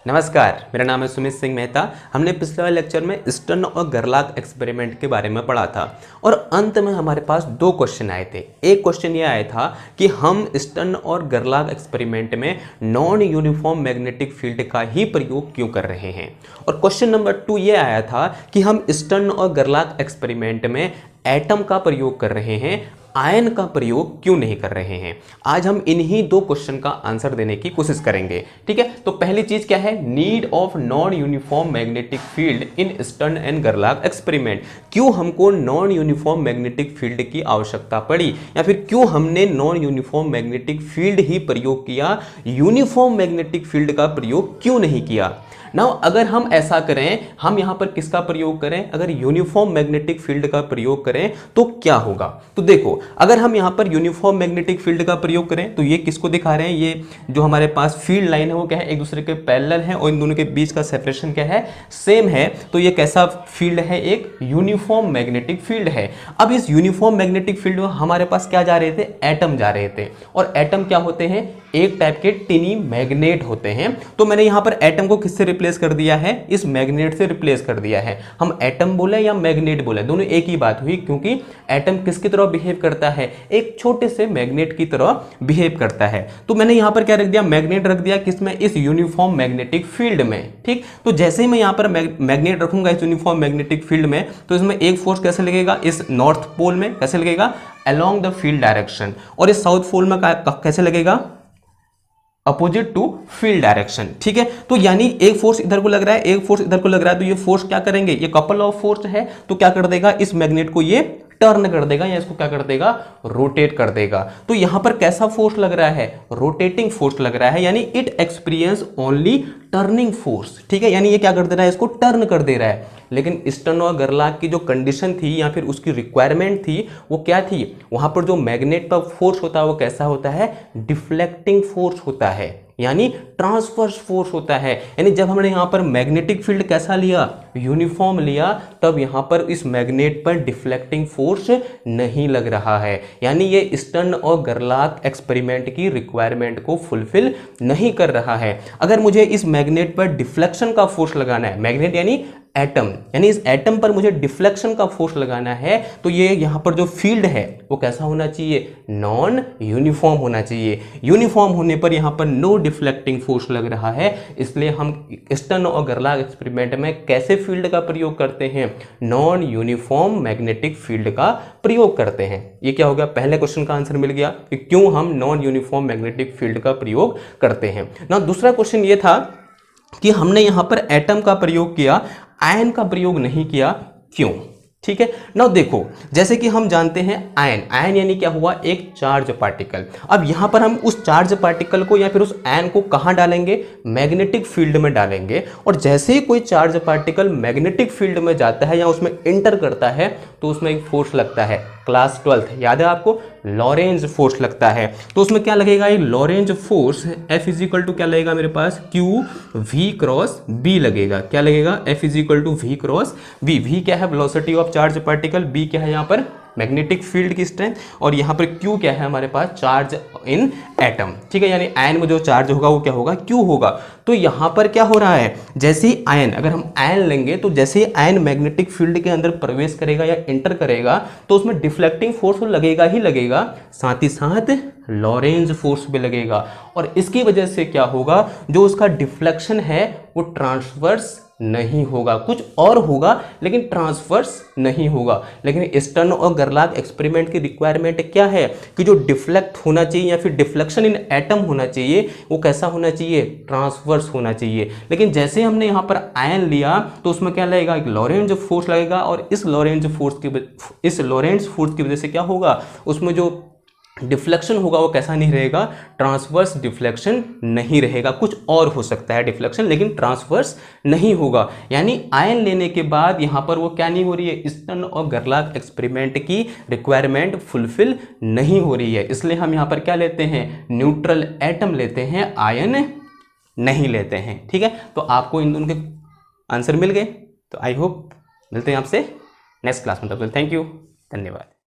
नमस्कार, मेरा नाम है सुमित सिंह मेहता। हमने पिछले वाले लेक्चर में स्टर्न और गरलाक एक्सपेरिमेंट के बारे में पढ़ा था और अंत में हमारे पास दो क्वेश्चन आए थे। एक क्वेश्चन ये आया था कि हम स्टर्न और गरलाक एक्सपेरिमेंट में नॉन यूनिफॉर्म मैग्नेटिक फील्ड का ही प्रयोग क्यों कर रहे हैं, और क्वेश्चन नंबर 2 ये आया था कि हम स्टर्न और गरलाक एक्सपेरिमेंट में एटम का प्रयोग कर रहे हैं, आयन का प्रयोग क्यों नहीं कर रहे हैं। आज हम इन्हीं दो क्वेश्चन का आंसर देने की कोशिश करेंगे। ठीक है, तो पहली चीज क्या है, need of non uniform magnetic field in Stern and गरलाक एक्सपेरिमेंट। क्यों हमको नॉन यूनिफॉर्म मैग्नेटिक फील्ड की आवश्यकता पड़ी, या फिर क्यों हमने नॉन यूनिफॉर्म मैग्नेटिक फील्ड ही प्रयोग किया, यूनिफॉर्म मैग्नेटिक फील्ड का प्रयोग क्यों नहीं किया। नाउ अगर हम ऐसा करें, हम यहां पर किसका प्रयोग करें, अगर यूनिफॉर्म मैग्नेटिक फील्ड का प्रयोग करें तो क्या होगा। तो देखो, अगर हम यहां पर यूनिफॉर्म मैग्नेटिक फील्ड का प्रयोग करें तो ये किसको दिखा रहे हैं, ये जो हमारे पास फील्ड लाइन है वो क्या है, एक दूसरे के पैरेलल है और इन दोनों के बीच का सेपरेशन क्या है, सेम है। तो ये कैसा फील्ड है, एक यूनिफॉर्म मैग्नेटिक फील्ड है। अब इस यूनिफॉर्म मैग्नेटिक फील्ड में हमारे पास क्या जा रहे थे, एटम जा रहे थे, और एटम क्या होते हैं, एक टाइप के टिनी मैग्नेट होते हैं। तो मैंने यहां पर एटम को किससे रिप्लेस कर दिया है, इस मैग्नेट से रिप्लेस कर दिया है। हम एटम बोले या मैग्नेट बोले, दोनों एक ही बात हुई, क्योंकि एटम किसकी तरह बिहेव करता है, एक छोटे से मैग्नेट की तरह बिहेव करता है। तो मैंने यहां पर क्या रख दिया, मैग्नेट रख दिया, किसमें, इस यूनिफॉर्म मैग्नेटिक फील्ड में। ठीक, तो जैसे ही मैं यहां पर मैग्नेट रखूंगा इस यूनिफॉर्म मैग्नेटिक फील्ड में, तो इसमें एक फोर्स कैसे लगेगा, इस नॉर्थ पोल में कैसे लगेगा, अलोंग द फील्ड डायरेक्शन, और इस साउथ पोल में कैसे लगेगा, अपोजिट टू फील्ड डायरेक्शन। ठीक है, तो यानी एक फोर्स इधर को लग रहा है, एक फोर्स इधर को लग रहा है, तो ये फोर्स क्या करेंगे, ये कपल ऑफ फोर्स है, तो क्या कर देगा, इस मैग्नेट को ये टर्न कर देगा, या इसको क्या कर देगा, रोटेट कर देगा। तो यहां पर कैसा फोर्स लग रहा है, रोटेटिंग फोर्स लग रहा है, यानी it experience only turning force. ठीक है, यानी ये क्या कर दे रहा है, इसको टर्न कर दे रहा है। लेकिन स्टर्न और गरलाक की जो कंडीशन थी या फिर उसकी रिक्वायरमेंट थी वो क्या थी, वहां पर जो मैग्नेट पर फोर्स होता है वो कैसा होता है, डिफ्लेक्टिंग फोर्स होता है, यानी ट्रांसवर्स फोर्स होता है। यानी जब हमने यहां पर मैग्नेटिक फील्ड कैसा लिया, यूनिफॉर्म लिया, तब यहां पर इस मैग्नेट पर डिफ्लेक्टिंग फोर्स नहीं लग रहा है, यानी ये स्टर्न और गरलाक एक्सपेरिमेंट की रिक्वायरमेंट को फुलफिल नहीं कर रहा है। अगर मुझे इस मैग्नेट पर डिफ्लेक्शन का फोर्स लगाना है, मैग्नेट यानी एटम, यानी इस एटम पर मुझे डिफ्लेक्शन का फोर्स लगाना है, तो ये यहां पर जो फील्ड है वो कैसा होना चाहिए, नॉन यूनिफॉर्म होना चाहिए। यूनिफॉर्म होने पर यहां पर नो डिफ्लेक्टिंग फोर्स लग रहा है, इसलिए हम स्टर्न और गरलाक एक्सपेरिमेंट में कैसे फील्ड का प्रयोग करते हैं, नॉन यूनिफॉर्म मैग्नेटिक फील्ड का प्रयोग करते हैं। ये क्या हो गया, पहले क्वेश्चन का आंसर मिल गया कि क्यों हम नॉन यूनिफॉर्म मैग्नेटिक फील्ड का प्रयोग करते हैं। ना दूसरा क्वेश्चन ये था कि हमने यहां पर एटम का प्रयोग किया, आयन का प्रयोग नहीं किया, क्यों। ठीक है, नाउ देखो, जैसे कि हम जानते हैं आयन, आयन यानी क्या हुआ, एक चार्ज पार्टिकल। अब यहां पर हम उस चार्ज पार्टिकल को या फिर उस आयन को कहां डालेंगे, मैग्नेटिक फील्ड में डालेंगे। और जैसे ही कोई चार्ज पार्टिकल मैग्नेटिक फील्ड में जाता है या उसमें एंटर करता है, तो उसमें एक फोर्स लगता है, क्लास 12 याद है आपको, लॉरेंज फोर्स लगता है। तो उसमें क्या लगेगा, ये Lorentz force F equal to क्या लगेगा मेरे पास, Q V क्रॉस B लगेगा। क्या लगेगा, F equal to V cross B। V क्या है, velocity of charge particle, B क्या है यहाँ पर मैग्नेटिक फील्ड की स्ट्रेंथ, और यहाँ पर Q क्या है हमारे पास, चार्ज इन एटम। ठीक है, यानी आयन में जो चार्ज होगा वो क्या होगा, Q होगा। तो यहाँ पर क्या हो रहा है, जैसे ही आयन, अगर हम आयन लेंगे तो जैसे ही आयन मैग्नेटिक फील्ड के अंदर प्रवेश करेगा या एंटर करेगा, तो उसमें डिफ्लेक्टिंग फोर्स लगेगा ही लगेगा, साथ ही साथ लॉरेंज फोर्स भी लगेगा। और इसकी वजह से क्या होगा, जो उसका डिफ्लेक्शन है वो ट्रांसवर्स नहीं होगा, कुछ और होगा लेकिन ट्रांसवर्स नहीं होगा। लेकिन स्टर्न और गरलाक एक्सपेरिमेंट की रिक्वायरमेंट क्या है कि जो डिफ्लेक्ट होना चाहिए या फिर डिफ्लेक्शन इन एटम होना चाहिए, वो कैसा होना चाहिए, ट्रांसवर्स होना चाहिए। लेकिन जैसे हमने यहाँ पर आयन लिया तो उसमें क्या लगेगा, एक लॉरेंज फोर्स लगेगा, और इस लॉरेंज फोर्स की वजह से क्या होगा, उसमें जो डिफ्लेक्शन होगा वो कैसा नहीं रहेगा, ट्रांसवर्स डिफ्लेक्शन नहीं रहेगा। कुछ और हो सकता है डिफ्लेक्शन, लेकिन ट्रांसवर्स नहीं होगा। यानी आयन लेने के बाद यहां पर वो क्या नहीं हो रही है, स्टर्न और गरलाक एक्सपेरिमेंट की रिक्वायरमेंट फुलफिल नहीं हो रही है। इसलिए हम यहां पर क्या लेते हैं, न्यूट्रल एटम लेते हैं, आयन नहीं लेते हैं। ठीक है, तो आपको इन दोनों के आंसर मिल गए। तो आई होप मिलते हैं आपसे नेक्स्ट क्लास में, तब तक थैंक यू, धन्यवाद।